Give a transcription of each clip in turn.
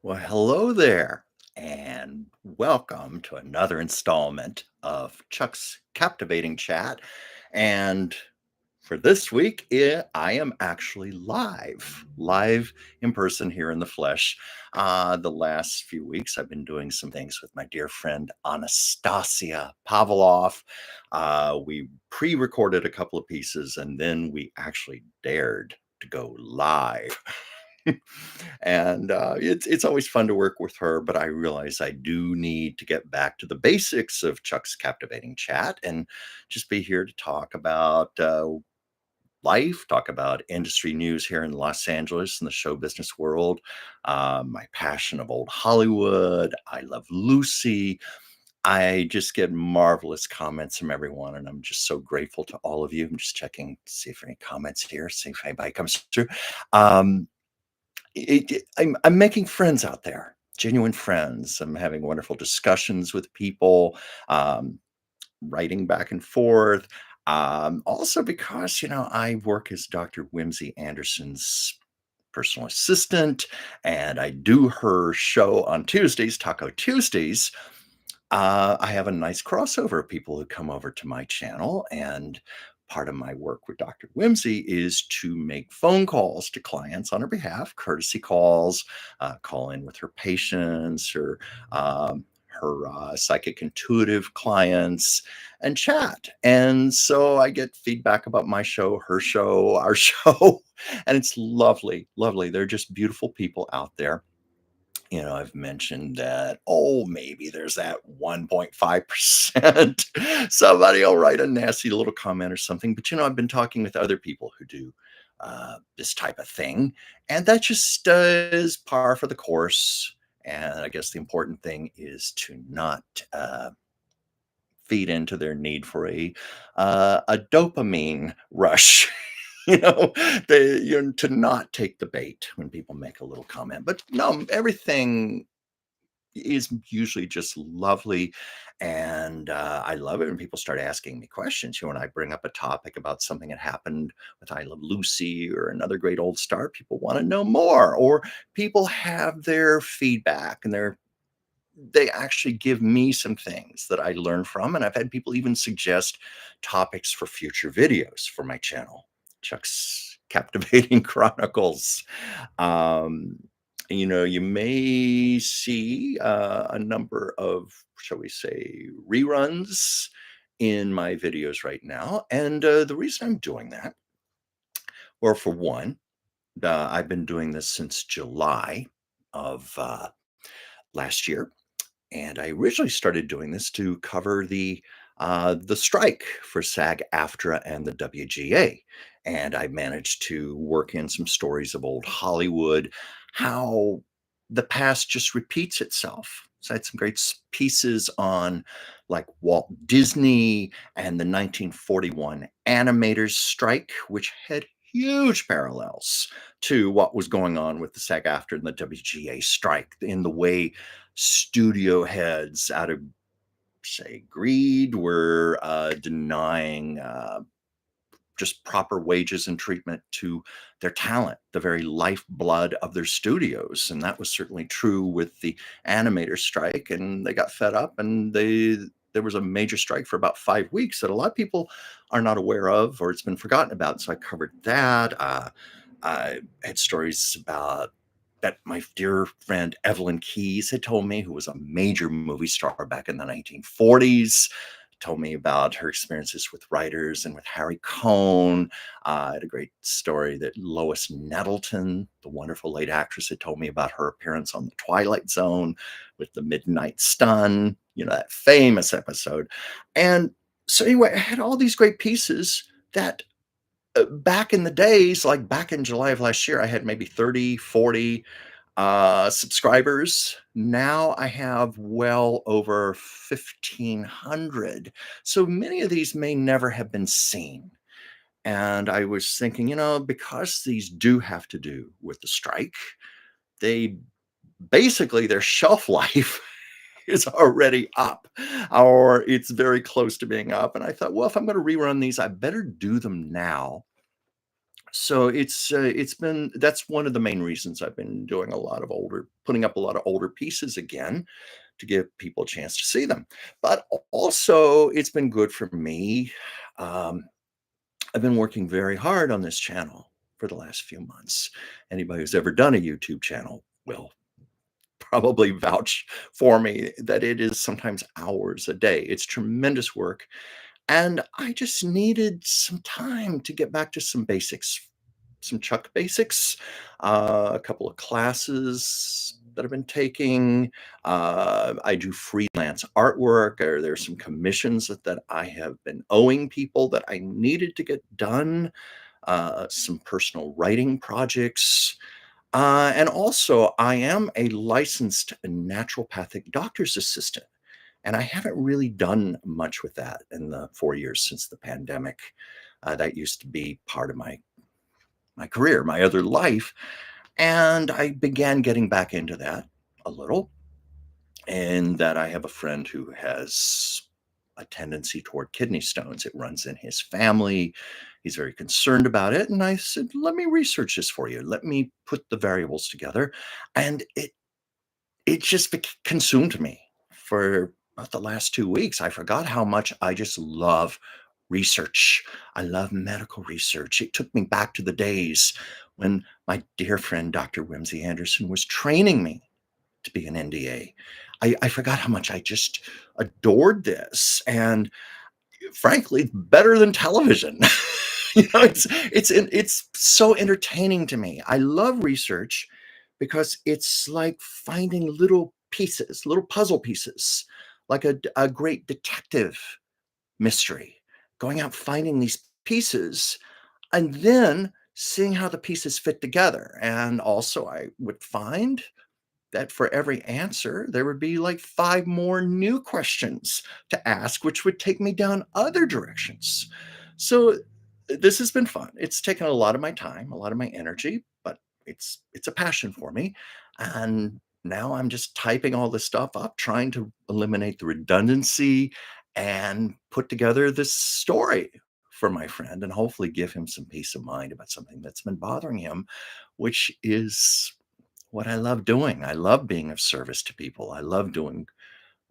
Well, hello there, and welcome to another installment of Chuck's Captivating Chat. And for this week, I am actually live in person here in the flesh. The last few weeks, I've been doing some things with my dear friend Anastasia Pavlov. We pre recorded a couple of pieces, and then we actually dared to go live. And it's always fun to work with her, but I realize I do need to get back to the basics of Chuck's Captivating Chat and just be here to talk about life, talk about industry news here in Los Angeles in the show business world, my passion of old Hollywood. I love Lucy. I just get marvelous comments from everyone, and I'm just so grateful to all of you. I'm just checking to see if any comments here, see if anybody comes through. Um, I'm making friends out there, genuine friends. I'm having wonderful discussions with people, um, writing back and forth. Also because, I work as Dr. Whimsy Anderson's personal assistant, and I do her show on Tuesdays, Taco Tuesdays. I have a nice crossover of people who come over to my channel, and part of my work with Dr. Whimsy is to make phone calls to clients on her behalf, courtesy calls, call in with her patients, her psychic intuitive clients, and chat. And so I get feedback about my show, her show, our show, and it's lovely, lovely. They're just beautiful people out there. I've mentioned that, oh, maybe there's that 1.5%. Somebody will write a nasty little comment or something. But, I've been talking with other people who do this type of thing. And that just is par for the course. And I guess the important thing is to not feed into their need for a dopamine rush. you know, to not take the bait when people make a little comment. But no, everything is usually just lovely. And I love it when people start asking me questions. When I bring up a topic about something that happened with I Love Lucy or another great old star, people want to know more, or people have their feedback and they actually give me some things that I learn from. And I've had people even suggest topics for future videos for my channel, Chuck's Captivating Chronicles. Um, you may see a number of, shall we say, reruns in my videos right now. And the reason I'm doing that, or for one, I've been doing this since July of last year. And I originally started doing this to cover the strike for SAG-AFTRA and the WGA, and I managed to work in some stories of old Hollywood, how the past just repeats itself. So I had some great pieces on like Walt Disney and the 1941 animators strike, which had huge parallels to what was going on with the SAG-AFTRA and the WGA strike in the way studio heads, out of, say, greed, were denying just proper wages and treatment to their talent, the very lifeblood of their studios. And that was certainly true with the animator strike. And they got fed up, and there was a major strike for about 5 weeks that a lot of people are not aware of, or it's been forgotten about. So I covered that. I had stories about that my dear friend Evelyn Keyes had told me, who was a major movie star back in the 1940s, told me about her experiences with writers and with Harry Cohn. I had a great story that Lois Nettleton, the wonderful late actress, had told me about her appearance on The Twilight Zone with the Midnight Stun, that famous episode. And so anyway, I had all these great pieces that back in the days, like back in July of last year, I had maybe 30, 40 subscribers. Now I have well over 1,500. So many of these may never have been seen. And I was thinking, because these do have to do with the strike, they basically, their shelf life is already up, or it's very close to being up. And I thought, well, if I'm going to rerun these, I better do them now So it's been that's one of the main reasons I've been doing a lot of putting up a lot of older pieces again to give people a chance to see them. But also, it's been good for me. Um, I've been working very hard on this channel for the last few months. Anybody who's ever done a YouTube channel will probably vouch for me that it is sometimes hours a day. It's tremendous work. And I just needed some time to get back to some basics, some Chuck basics, a couple of classes that I've been taking. I do freelance artwork, or there's some commissions that I have been owing people that I needed to get done, some personal writing projects. And also, I am a licensed naturopathic doctor's assistant. And I haven't really done much with that in the 4 years since the pandemic. That used to be part of my career, my other life, and I began getting back into that a little. And that I have a friend who has a tendency toward kidney stones. It runs in his family. He's very concerned about it. And I said, let me research this for you. Let me put the variables together. And it just consumed me for about the last 2 weeks. I forgot how much I just love research. I love medical research. It took me back to the days when my dear friend, Dr. Whimsy Anderson, was training me to be an NDA. I forgot how much I just adored this. And frankly, better than television. It's so entertaining to me. I love research because it's like finding little pieces, little puzzle pieces, like a great detective mystery, going out finding these pieces and then seeing how the pieces fit together. And also, I would find that for every answer, there would be like five more new questions to ask, which would take me down other directions. So this has been fun. It's taken a lot of my time, a lot of my energy, but it's a passion for me. And now I'm just typing all this stuff up, trying to eliminate the redundancy and put together this story for my friend and hopefully give him some peace of mind about something that's been bothering him, which is what I love doing. I love being of service to people. I love doing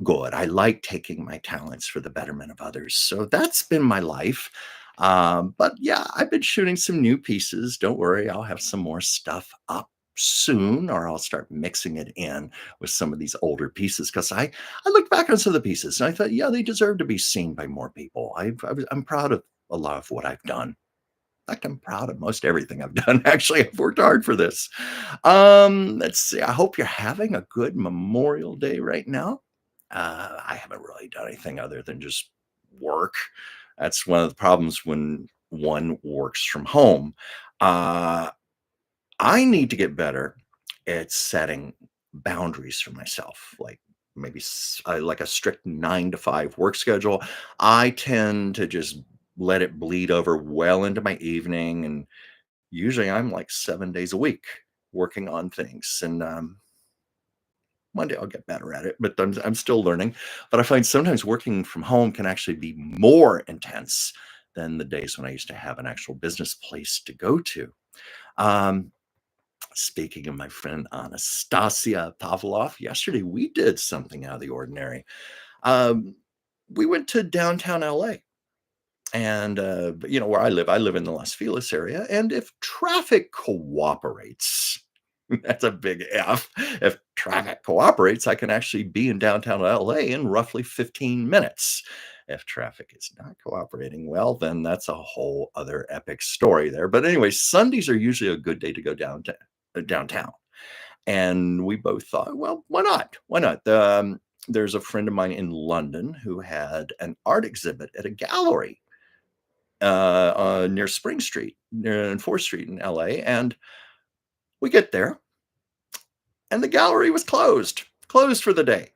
good. I like taking my talents for the betterment of others. So that's been my life. But yeah, I've been shooting some new pieces. Don't worry, I'll have some more stuff up soon, or I'll start mixing it in with some of these older pieces because I looked back on some of the pieces and I thought, yeah, they deserve to be seen by more people. I'm proud of a lot of what I've done. In fact, I'm proud of most everything I've done. Actually, I've worked hard for this. Let's see. I hope you're having a good Memorial Day right now. I haven't really done anything other than just work. That's one of the problems when one works from home. Uh, I need to get better at setting boundaries for myself, like maybe like a strict 9 to 5 work schedule. I tend to just let it bleed over well into my evening, and usually I'm like 7 days a week working on things. And one day I'll get better at it, but I'm still learning. But I find sometimes working from home can actually be more intense than the days when I used to have an actual business place to go to. Um, Speaking of my friend Anastasia Pavlov, yesterday we did something out of the ordinary. Um, we went to downtown LA. And where I live in the Los Feliz area. And if traffic cooperates, that's a big F. If traffic cooperates, I can actually be in downtown LA in roughly 15 minutes. If traffic is not cooperating well, then that's a whole other epic story there. But anyway, Sundays are usually a good day to go downtown. And we both thought, well, why not? Why not? There's a friend of mine in London who had an art exhibit at a gallery near Spring Street, near 4th Street in LA. And we get there, and the gallery was closed for the day.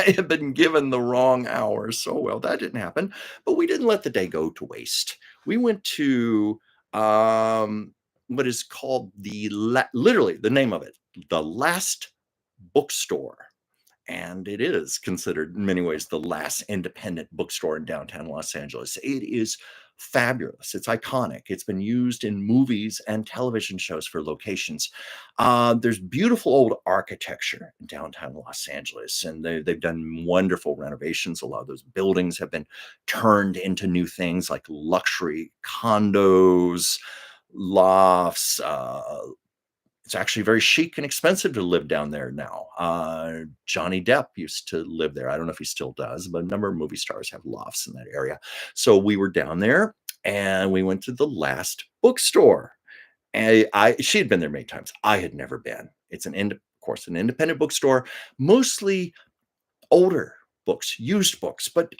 I had been given the wrong hours. So, well, that didn't happen. But we didn't let the day go to waste. We went to what is called literally the name of it, the Last Bookstore. And it is considered in many ways the last independent bookstore in downtown Los Angeles. It is fabulous. It's iconic. It's been used in movies and television shows for locations. There's beautiful old architecture in downtown Los Angeles, and they've done wonderful renovations. A lot of those buildings have been turned into new things like luxury condos, lofts. It's actually very chic and expensive to live down there now. Johnny Depp used to live there. I don't know if he still does, but a number of movie stars have lofts in that area. So we were down there and we went to the last bookstore. And she had been there many times. I had never been. It's of course, an independent bookstore, mostly older books, used books, but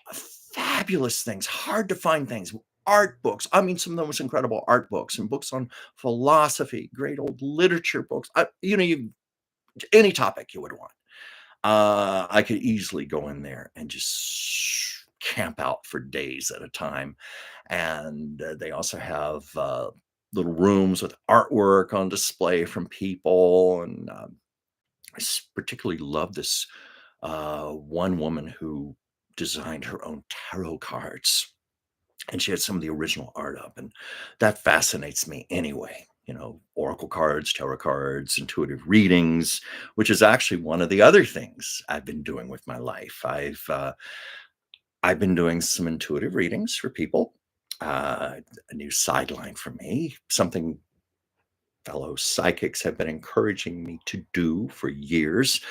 fabulous things, hard to find things, art books. I mean, some of the most incredible art books and books on philosophy, great old literature books. Any topic you would want. I could easily go in there and just camp out for days at a time. And they also have little rooms with artwork on display from people. And particularly love this one woman who designed her own tarot cards, and she had some of the original art up, and that fascinates me anyway. Oracle cards, tarot cards, intuitive readings, which is actually one of the other things I've been doing with my life. I've been doing some intuitive readings for people. A new sideline for me, something fellow psychics have been encouraging me to do for years.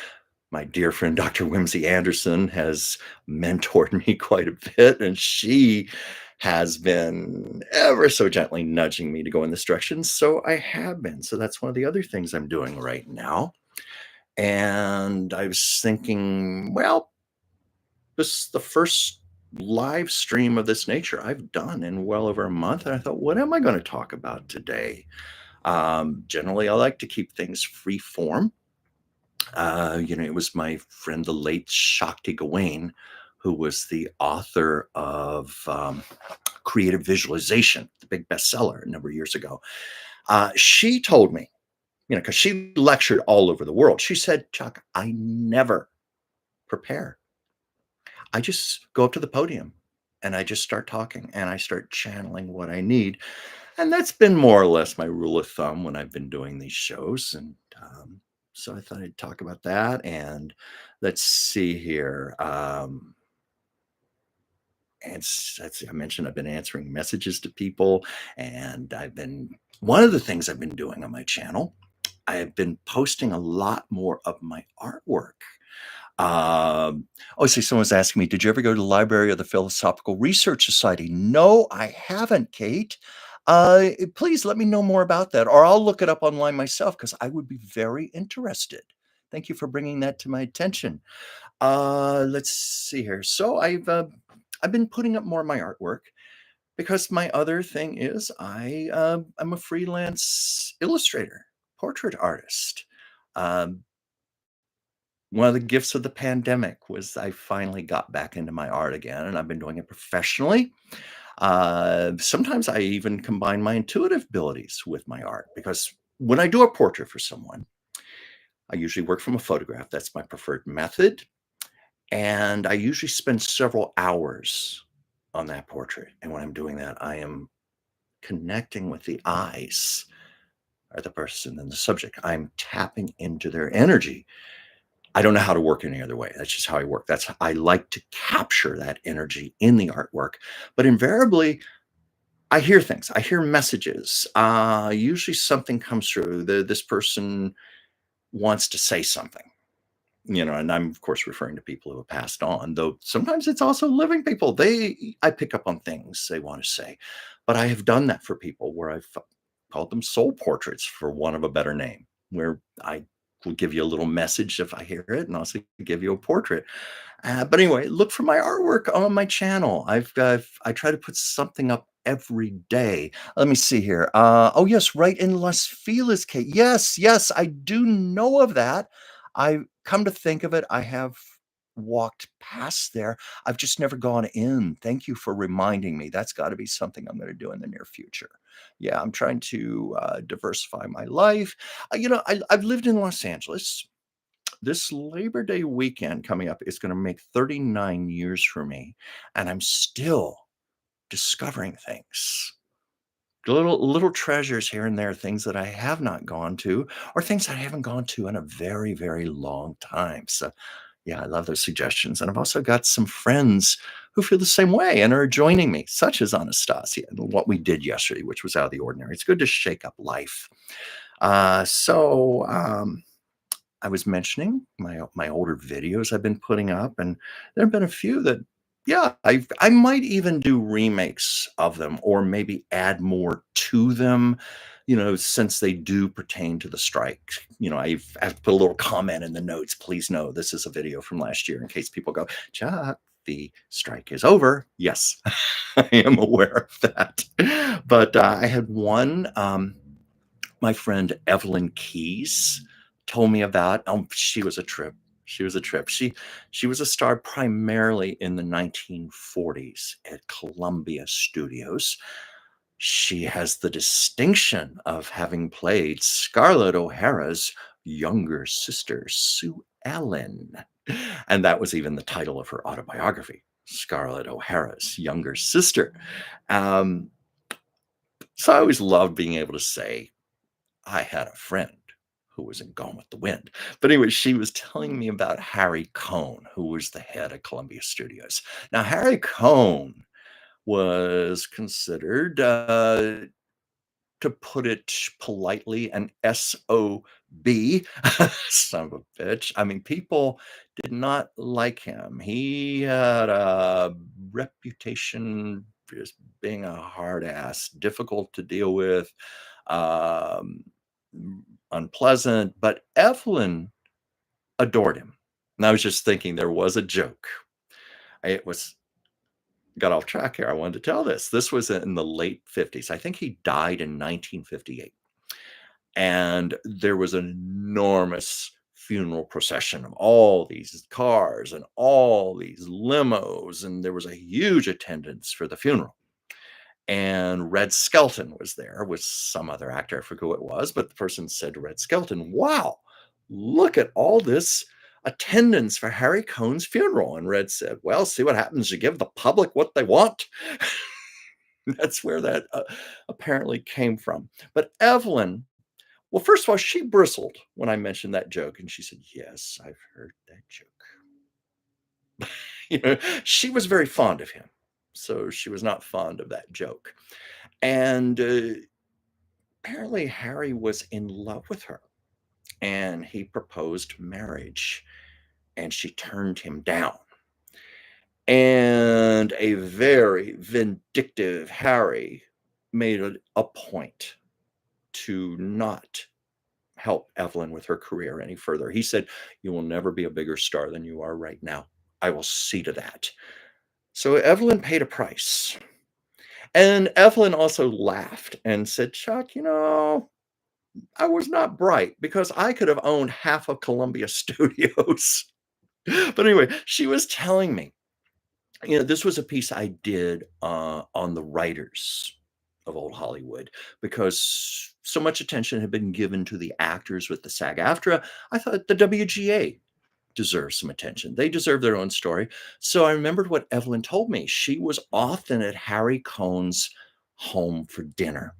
My dear friend, Dr. Whimsy Anderson, has mentored me quite a bit, and she has been ever so gently nudging me to go in this direction. So I have been. So that's one of the other things I'm doing right now. And I was thinking, well, this is the first live stream of this nature I've done in well over a month. And I thought, what am I going to talk about today? Generally, I like to keep things free form. It was my friend, the late Shakti Gawain, who was the author of Creative Visualization, the big bestseller a number of years ago. She told me, because she lectured all over the world, she said, Chuck, I never prepare. I just go up to the podium and I just start talking and I start channeling what I need. And that's been more or less my rule of thumb when I've been doing these shows. And so I thought I'd talk about that. And let's see here. I mentioned I've been answering messages to people, and one of the things I've been doing on my channel, I have been posting a lot more of my artwork. See, someone's asking me, did you ever go to the library of the Philosophical Research Society? No, I haven't, Kate. Please let me know more about that, or I'll look it up online myself because I would be very interested. Thank you for bringing that to my attention. Let's see here. So I've been putting up more of my artwork because my other thing is I'm a freelance illustrator, portrait artist. Um, One of the gifts of the pandemic was I finally got back into my art again, and I've been doing it professionally. Sometimes I even combine my intuitive abilities with my art because when I do a portrait for someone, I usually work from a photograph. That's my preferred method. And I usually spend several hours on that portrait. And when I'm doing that, I am connecting with the eyes of the person and the subject. I'm tapping into their energy. I don't know how to work any other way. That's just how I work. I like to capture that energy in the artwork. But invariably, I hear things. I hear messages. Usually something comes through. This person wants to say something. And I'm of course referring to people who have passed on, though sometimes it's also living people. I pick up on things they want to say, but I have done that for people where I've called them soul portraits, for want of a better name, where I will give you a little message if I hear it, and also give you a portrait. But anyway, look for my artwork on my channel. I try to put something up every day. Let me see here. Oh yes, right in Las Feliz, Kate. Yes, I do know of that. I come to think of it, I have walked past there. I've just never gone in. Thank you for reminding me. That's got to be something I'm going to do in the near future. Yeah, I'm trying to diversify my life. I've lived in Los Angeles. This Labor Day weekend coming up is going to make 39 years for me, and I'm still discovering things. Little treasures here and there, things that I have not gone to, or things that I haven't gone to in a very, very long time. So, yeah, I love those suggestions. And I've also got some friends who feel the same way and are joining me, such as Anastasia, and what we did yesterday, which was out of the ordinary. It's good to shake up life. So, I was mentioning my older videos I've been putting up, and there have been a few that, yeah, I might even do remakes of them, or maybe add more to them, since they do pertain to the strike. I've put a little comment in the notes. Please know this is a video from last year, in case people go, Chuck, the strike is over. Yes, I am aware of that. But I had one. My friend Evelyn Keyes told me about. Oh, she was a trip. She was a trip. She was a star primarily in the 1940s at Columbia Studios. She has the distinction of having played Scarlett O'Hara's younger sister, Sue Ellen. And that was even the title of her autobiography, Scarlett O'Hara's younger sister. Um, so I always loved being able to say, I had a friend who was in Gone with the Wind. But anyway, she was telling me about Harry Cohn, who was the head of Columbia Studios. Now, Harry Cohn was considered, to put it politely, an SOB, son of a bitch. I mean, people did not like him. He had a reputation for just being a hard ass, difficult to deal with, um, unpleasant, but Evelyn adored him. And I was just thinking there was a joke. It was got off track here. I wanted to tell this. This was in the late 50s. I think he died in 1958. And there was an enormous funeral procession of all these cars and all these limos. And there was a huge attendance for the funeral. And Red Skelton was there with some other actor. I forget who it was, but the person said to Red Skelton, wow, look at all this attendance for Harry Cohn's funeral. And Red said, well, see what happens. You give the public what they want. That's where that apparently came from. But Evelyn, well, first of all, she bristled when I mentioned that joke. And she said, yes, I've heard that joke. She was very fond of him. So she was not fond of that joke. And apparently, Harry was in love with her and he proposed marriage and she turned him down. And a very vindictive Harry made a point to not help Evelyn with her career any further. He said, you will never be a bigger star than you are right now. I will see to that. So Evelyn paid a price. And Evelyn also laughed and said, Chuck, I was not bright because I could have owned half of Columbia Studios. But anyway, she was telling me, this was a piece I did on the writers of old Hollywood because so much attention had been given to the actors with the SAG-AFTRA. I thought the WGA deserves some attention. They deserve their own story. So I remembered what Evelyn told me. She was often at Harry Cohn's home for dinner.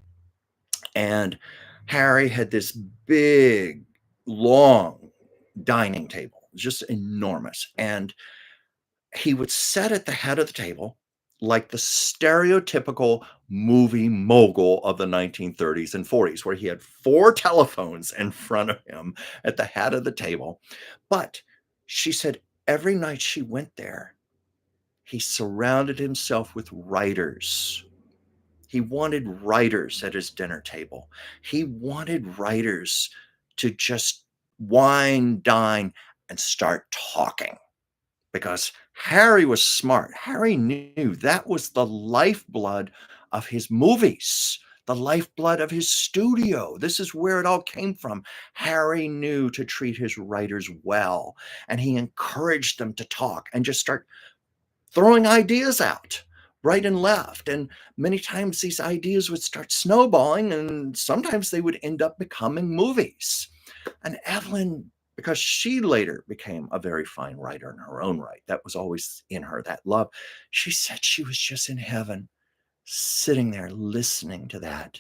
And Harry had this big, long dining table, just enormous. And he would sit at the head of the table like the stereotypical movie mogul of the 1930s and 40s, where he had four telephones in front of him at the head of the table. But she said every night she went there, he surrounded himself with writers. He wanted writers at his dinner table. He wanted writers to just wine, dine, and start talking because Harry was smart. Harry knew that was the lifeblood of his movies, the lifeblood of his studio. This is where it all came from. Harry knew to treat his writers well, and he encouraged them to talk and just start throwing ideas out right and left. And many times these ideas would start snowballing, and sometimes they would end up becoming movies. And Evelyn, because she later became a very fine writer in her own right, that was always in her, that love. She said she was just in heaven sitting there listening to that.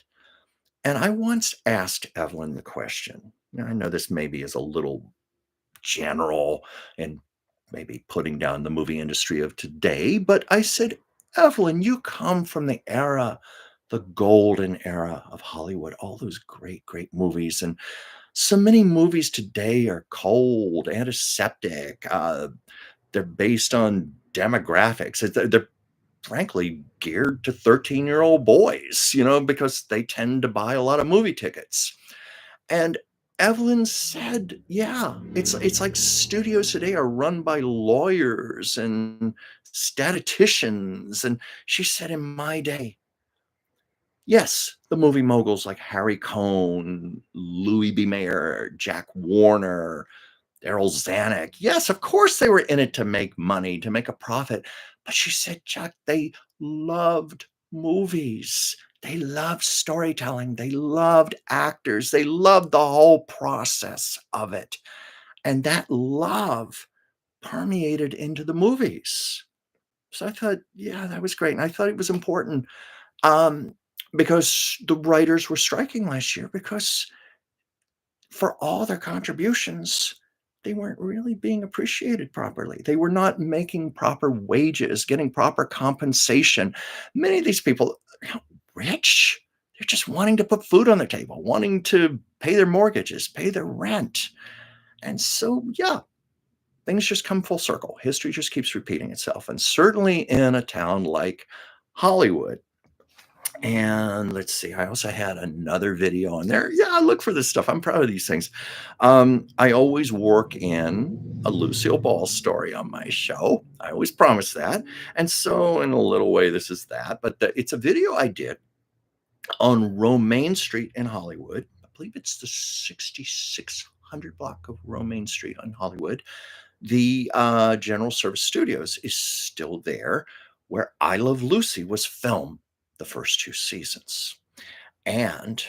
And I once asked Evelyn the question. Now, I know this maybe is a little general and maybe putting down the movie industry of today, but I said, Evelyn, you come from the era, the golden era of Hollywood, all those great, great movies. And so many movies today are cold, antiseptic. They're based on demographics. They're frankly geared to 13-year-old boys, because they tend to buy a lot of movie tickets. And Evelyn said, yeah, it's like studios today are run by lawyers and statisticians. And she said, in my day, yes, the movie moguls like Harry Cohn, Louis B. Mayer, Jack Warner, Daryl Zanuck. Yes, of course they were in it to make money, to make a profit. But she said, Chuck, they loved movies. They loved storytelling. They loved actors. They loved the whole process of it. And that love permeated into the movies. So I thought, yeah, that was great. And I thought it was important um, because the writers were striking last year because for all their contributions, they weren't really being appreciated properly. They were not making proper wages, getting proper compensation. Many of these people are not rich. They're just wanting to put food on their table, wanting to pay their mortgages, pay their rent. And so, yeah, things just come full circle. History just keeps repeating itself. And certainly in a town like Hollywood, and let's see, I also had another video on there. Yeah, I look for this stuff. I'm proud of these things. I always work in a Lucille Ball story on my show. I always promise that. And so, in a little way, this is that. But it's a video I did on Romaine Street in Hollywood. I believe it's the 6600 block of Romaine Street in Hollywood. The General Service Studios is still there, where I Love Lucy was filmed the first two seasons. And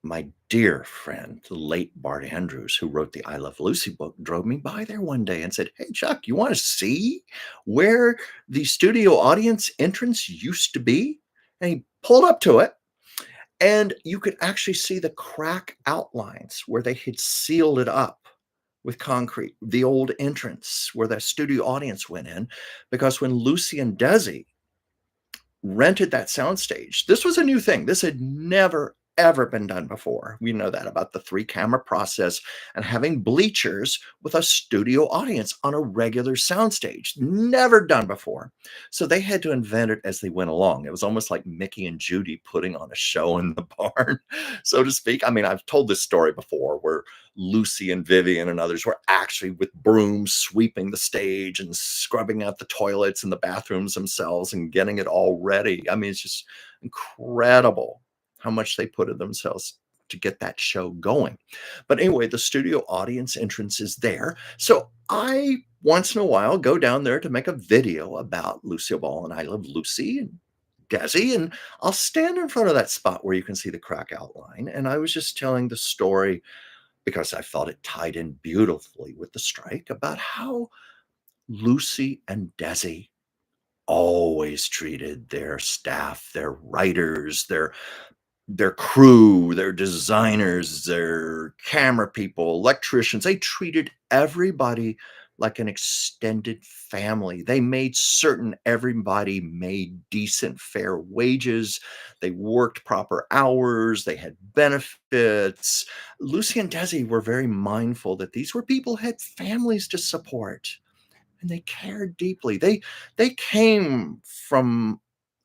my dear friend, the late Bart Andrews, who wrote the I Love Lucy book, drove me by there one day and said, Hey, Chuck, you want to see where the studio audience entrance used to be? And he pulled up to it, and you could actually see the crack outlines where they had sealed it up with concrete, the old entrance where the studio audience went in, because when Lucy and Desi rented that soundstage, this was a new thing. This had never, ever been done before. We know that about the 3-camera process and having bleachers with a studio audience on a regular soundstage. Never done before. So they had to invent it as they went along. It was almost like Mickey and Judy putting on a show in the barn, so to speak. I mean, I've told this story before where Lucy and Vivian and others were actually with brooms sweeping the stage and scrubbing out the toilets and the bathrooms themselves and getting it all ready. I mean, it's just incredible how much they put in themselves to get that show going. But anyway, the studio audience entrance is there. So I, once in a while, go down there to make a video about Lucille Ball and I Love Lucy and Desi, and I'll stand in front of that spot where you can see the crack outline. And I was just telling the story because I felt it tied in beautifully with the strike about how Lucy and Desi always treated their staff, their writers, their crew, their designers, their camera people, electricians. They treated everybody like an extended family. They made certain everybody made decent, fair wages. They worked proper hours. They had benefits. Lucy and Desi were very mindful that these were people who had families to support, and they cared deeply. They came from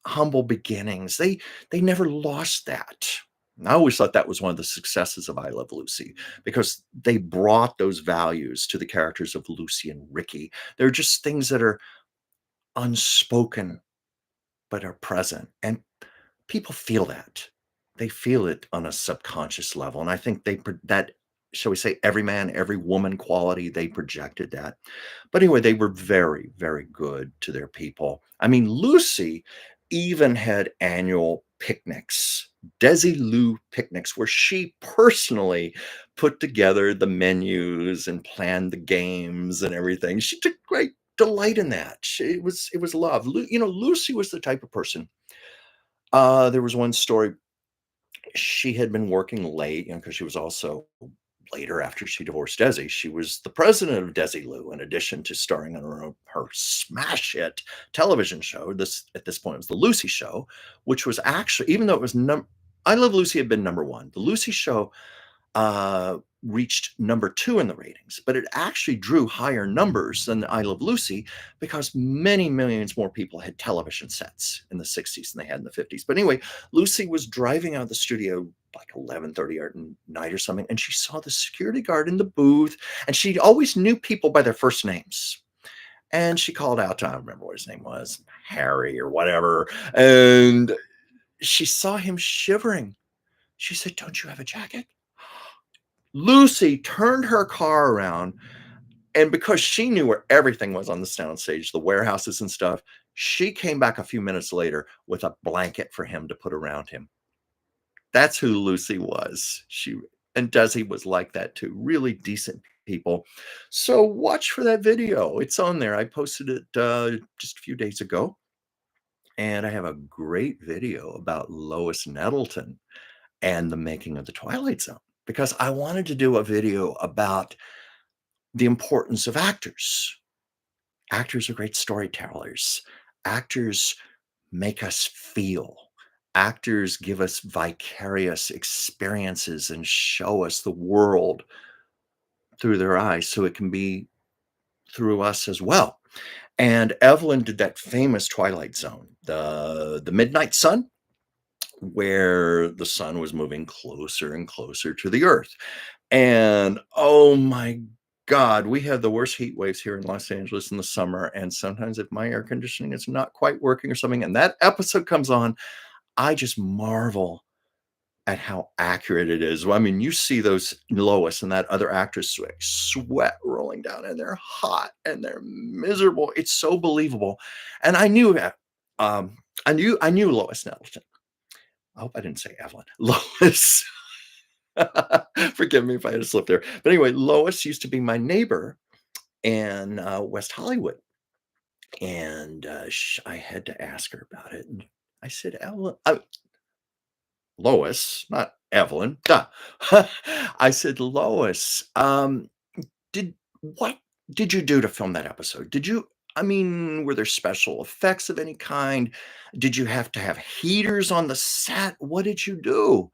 humble beginnings. They never lost that. And I always thought that was one of the successes of I Love Lucy because they brought those values to the characters of Lucy and Ricky. They're just things that are unspoken but are present. And people feel that. They feel it on a subconscious level, and I think that, shall we say, every man, every woman quality, they projected that. But anyway, they were very, very good to their people. I mean, Lucy even had annual picnics, Desi Lou picnics, where she personally put together the menus and planned the games and everything. She took great delight in that. It was love. Lucy was the type of person There was one story. She had been working late, because she was also later after she divorced Desi. She was the president of Desilu, in addition to starring in her smash hit television show. This at this point was the Lucy Show, which was actually, even though it was I Love Lucy had been number one. The Lucy Show reached number two in the ratings, but it actually drew higher numbers than I Love Lucy because many millions more people had television sets in the 60s than they had in the 50s. But anyway, Lucy was driving out of the studio like 11:30 at night or something, and she saw the security guard in the booth, and she always knew people by their first names. And she called out to, I don't remember what his name was, Harry or whatever, and she saw him shivering. She said, "Don't you have a jacket?" Lucy turned her car around, and because she knew where everything was on the soundstage, the warehouses and stuff, she came back a few minutes later with a blanket for him to put around him. That's who Lucy was. She and Desi was like that too. Really decent people. So watch for that video. It's on there. I posted it just a few days ago, and I have a great video about Lois Nettleton and the making of the Twilight Zone because I wanted to do a video about the importance of actors. Actors are great storytellers. Actors make us feel. Actors give us vicarious experiences and show us the world through their eyes so it can be through us as well. And Evelyn did that famous Twilight Zone, the Midnight Sun, where the sun was moving closer and closer to the earth. And oh my God, we have the worst heat waves here in Los Angeles in the summer. And sometimes, if my air conditioning is not quite working or something, and that episode comes on, I just marvel at how accurate it is. Well, I mean, you see those Lois and that other actress, like, sweat rolling down, and they're hot and they're miserable. It's so believable. And I knew that. I knew Lois Nettleton. I hope I didn't say Evelyn. Lois. Forgive me if I had a slip there. But anyway, Lois used to be my neighbor in West Hollywood. And I had to ask her about it. And I said, Evelyn, Lois, not Evelyn. Duh. I said, Lois, did what did you do to film that episode? I mean, were there special effects of any kind? Did you have to have heaters on the set? What did you do?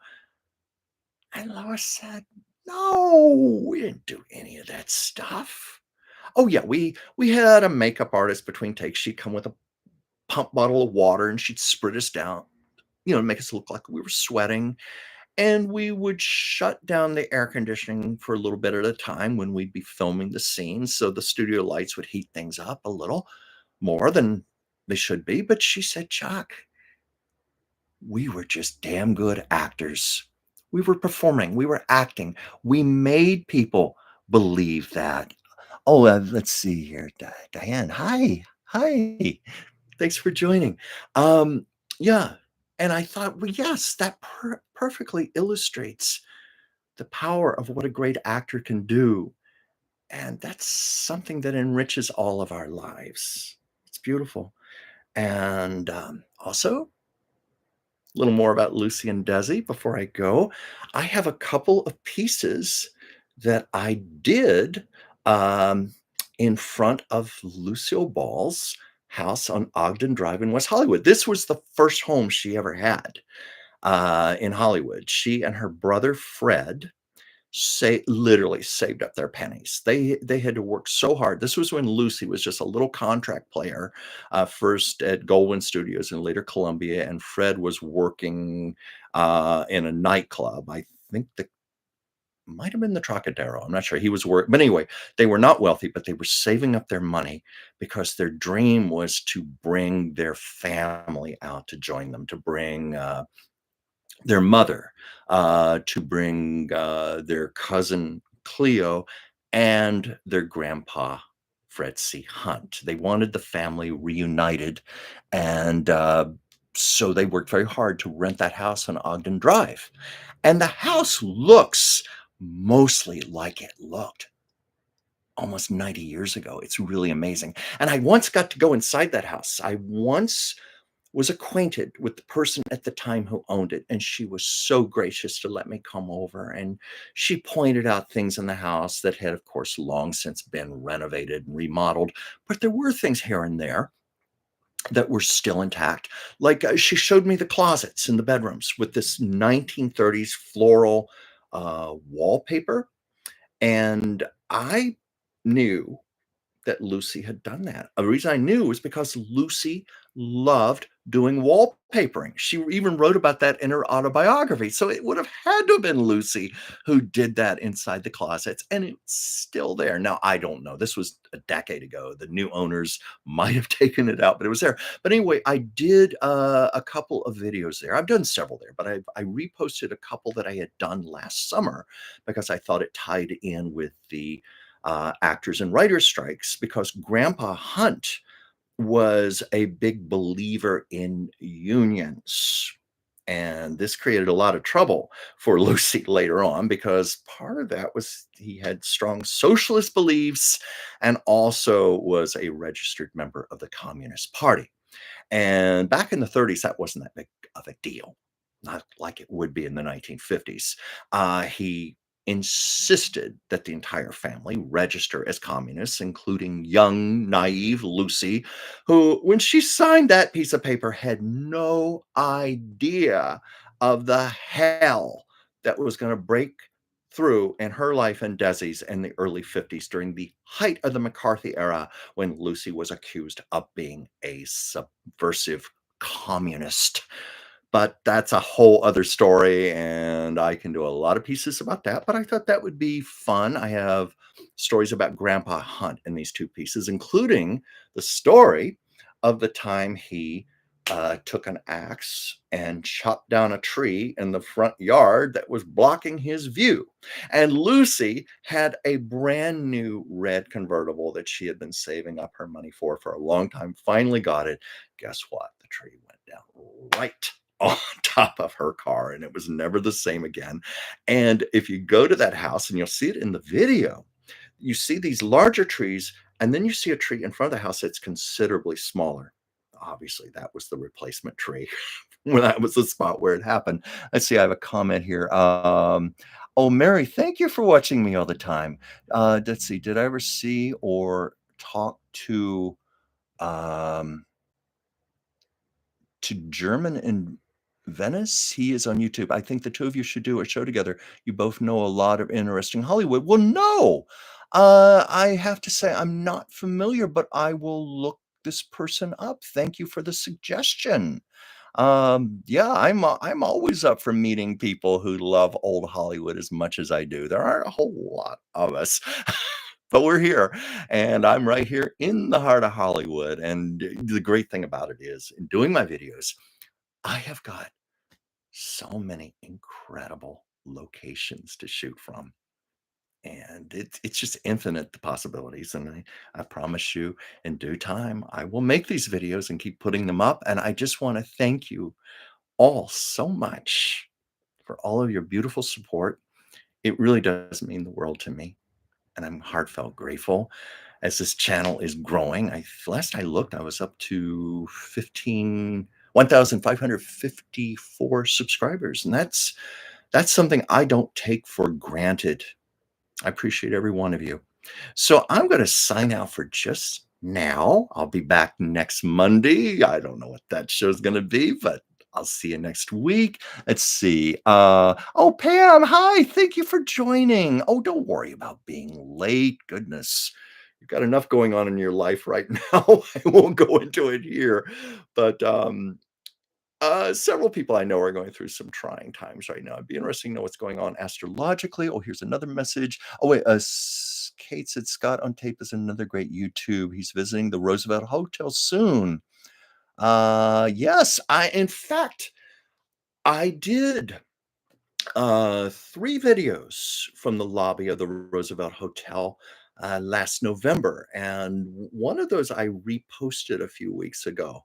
And Lois said, "No, we didn't do any of that stuff." Oh, yeah, we had a makeup artist between takes. She'd come with a pump bottle of water, and she'd sprit us down, make us look like we were sweating, and we would shut down the air conditioning for a little bit at a time when we'd be filming the scenes, so the studio lights would heat things up a little more than they should be. But she said, "Chuck, we were just damn good actors. We were performing, we were acting. We made people believe that." Oh, let's see here. Diane, hi. Hi. Thanks for joining. Yeah. And I thought, well, yes, that perfectly illustrates the power of what a great actor can do. And that's something that enriches all of our lives. It's beautiful. And also, a little more about Lucy and Desi before I go. I have a couple of pieces that I did um, in front of Lucille Ball's house on Ogden Drive in West Hollywood. This was the first home she ever had in Hollywood. She and her brother Fred literally saved up their pennies. They had to work so hard. This was when Lucy was just a little contract player, first at Goldwyn Studios and later Columbia, and Fred was working in a nightclub. I think that might have been the Trocadero. I'm not sure. He was working, but anyway, they were not wealthy, but they were saving up their money because their dream was to bring their family out to join them, to bring their mother, to bring their cousin Cleo and their grandpa Fred C. Hunt. They wanted the family reunited, and so they worked very hard to rent that house on Ogden Drive. And the house looks mostly like it looked almost 90 years ago. It's really amazing. And I once got to go inside that house. I once was acquainted with the person at the time who owned it, and she was so gracious to let me come over, and she pointed out things in the house that had, of course, long since been renovated and remodeled, but there were things here and there that were still intact. Like, she showed me the closets in the bedrooms with this 1930s floral, wallpaper, and I knew that Lucy had done that. The reason I knew was because Lucy loved doing wallpapering. She even wrote about that in her autobiography. So it would have had to have been Lucy who did that inside the closets, and it's still there. Now, I don't know. This was a decade ago. The new owners might have taken it out, but it was there. But anyway, I did a couple of videos there. I've done several there, but I reposted a couple that I had done last summer because I thought it tied in with the actors and writers strikes, because Grandpa Hunt was a big believer in unions. And this created a lot of trouble for Lucy later on, because part of that was he had strong socialist beliefs and also was a registered member of the Communist Party. And back in the 30s, that wasn't that big of a deal, not like it would be in the 1950s. He insisted that the entire family register as communists, including young, naive Lucy, who, when she signed that piece of paper, had no idea of the hell that was going to break through in her life and Desi's in the early 50s during the height of the McCarthy era, when Lucy was accused of being a subversive communist. But that's a whole other story, and I can do a lot of pieces about that, but I thought that would be fun. I have stories about Grandpa Hunt in these two pieces, including the story of the time he took an axe and chopped down a tree in the front yard that was blocking his view. And Lucy had a brand new red convertible that she had been saving up her money for a long time, finally got it. Guess what? The tree went down right on top of her car, and it was never the same again. And if you go to that house, and you'll see it in the video, you see these larger trees, and then you see a tree in front of the house that's considerably smaller. Obviously, that was the replacement tree. Well, that was the spot where it happened. Let's see, I have a comment here. Oh, Mary, thank you for watching me all the time. Let's see, did I ever see or talk um, to German in Venice? He is on YouTube. I think the two of you should do a show together. You both know a lot of interesting Hollywood. Well, no, I have to say I'm not familiar, but I will look this person up. Thank you for the suggestion. Yeah, I'm always up for meeting people who love old Hollywood as much as I do. There aren't a whole lot of us. But we're here, and I'm right here in the heart of Hollywood. And the great thing about it is, in doing my videos, I have got so many incredible locations to shoot from. And it's just infinite, the possibilities. And I promise you, in due time, I will make these videos and keep putting them up. And I just want to thank you all so much for all of your beautiful support. It really does mean the world to me, and I'm heartfelt grateful as this channel is growing. Last I looked, I was up to 1,554 subscribers, and that's something I don't take for granted. I appreciate every one of you. So I'm going to sign out for just now. I'll be back next Monday. I don't know what that show's going to be, but I'll see you next week. Let's see. Oh, Pam, hi. Thank you for joining. Oh, don't worry about being late. Goodness. You've got enough going on in your life right now. I won't go into it here. But several people I know are going through some trying times right now. It'd be interesting to know what's going on astrologically. Oh, here's another message. Oh, wait. Kate said Scott on Tape is another great YouTube. He's visiting the Roosevelt Hotel soon. Yes, in fact, I did three videos from the lobby of the Roosevelt Hotel last November, and one of those I reposted a few weeks ago.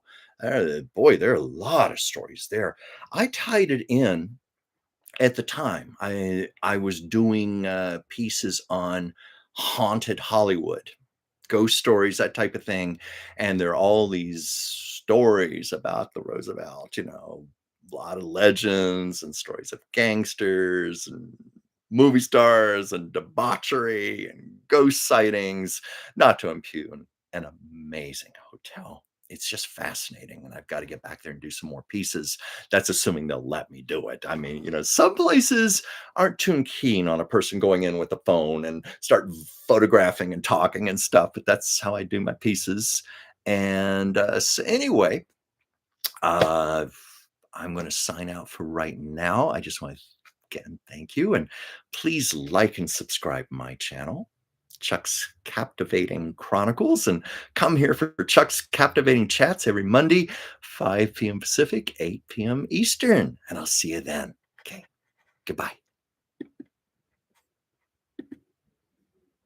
Boy, there are a lot of stories there. I tied it in at the time. I was doing pieces on haunted Hollywood, ghost stories, that type of thing. And there are all these stories about the Roosevelt, a lot of legends and stories of gangsters and movie stars and debauchery and ghost sightings, not to impugn an amazing hotel. It's just fascinating. And I've got to get back there and do some more pieces. That's assuming they'll let me do it. I mean, some places aren't too keen on a person going in with a phone and start photographing and talking and stuff, but that's how I do my pieces. And so anyway, uh, I'm going to sign out for right now. I just want to again thank you, and please like and subscribe my channel, Chuck's Captivating Chronicles, and come here for Chuck's Captivating Chats every Monday, 5 p.m. Pacific, 8 p.m. Eastern, and I'll see you then. Okay, goodbye.